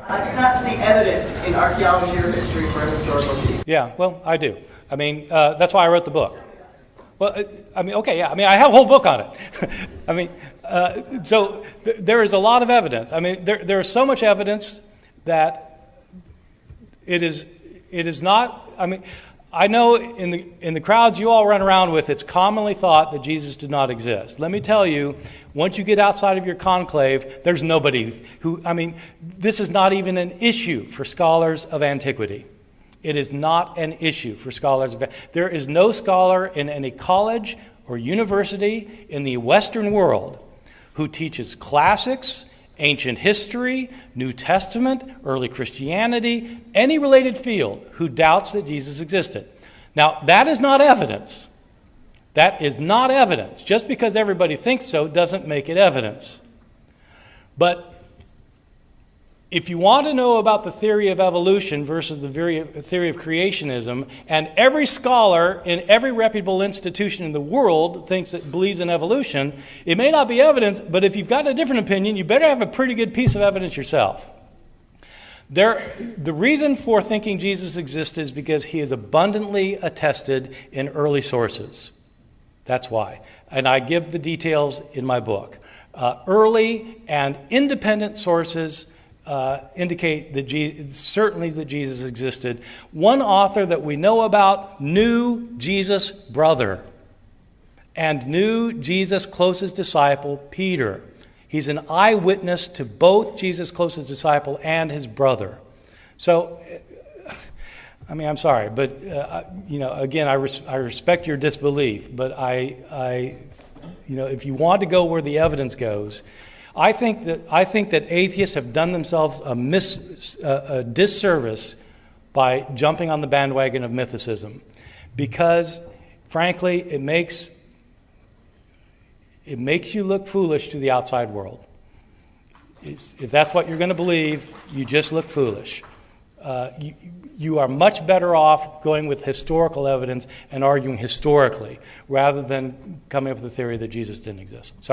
I do not see evidence in archaeology or history for a historical Jesus. Yeah, well, I do. I mean, that's why I wrote the book. Well, I mean, okay, yeah. I mean, I have a whole book on it. I mean, so there is a lot of evidence. I mean, there is so much evidence that it is not. I mean, I know in the crowds you all run around with, it's commonly thought that Jesus did not exist. Let me tell you, once you get outside of your conclave, there's nobody who. I mean, this is not even an issue for scholars of antiquity. It is not an issue for scholars. There is no scholar in any college or university in the Western world who teaches classics, ancient history, New Testament, early Christianity, any related field who doubts that Jesus existed. Now, that is not evidence. That is not evidence. Just because everybody thinks so doesn't make it evidence. But if you want to know about the theory of evolution versus the theory of creationism, and every scholar in every reputable institution in the world believes in evolution, it may not be evidence, but if you've got a different opinion, you better have a pretty good piece of evidence yourself. The reason for thinking Jesus existed is because he is abundantly attested in early sources. That's why. And I give the details in my book. Early and independent sources indicate that certainly that Jesus existed. One author that we know about knew Jesus' brother and knew Jesus' closest disciple, Peter. He's an eyewitness to both Jesus' closest disciple and his brother. So, I mean, I'm sorry, but again, I respect your disbelief, but if you want to go where the evidence goes, I think that atheists have done themselves a disservice by jumping on the bandwagon of mythicism, because, frankly, it makes you look foolish to the outside world. If that's what you're going to believe, you just look foolish. You are much better off going with historical evidence and arguing historically rather than coming up with the theory that Jesus didn't exist. Sorry.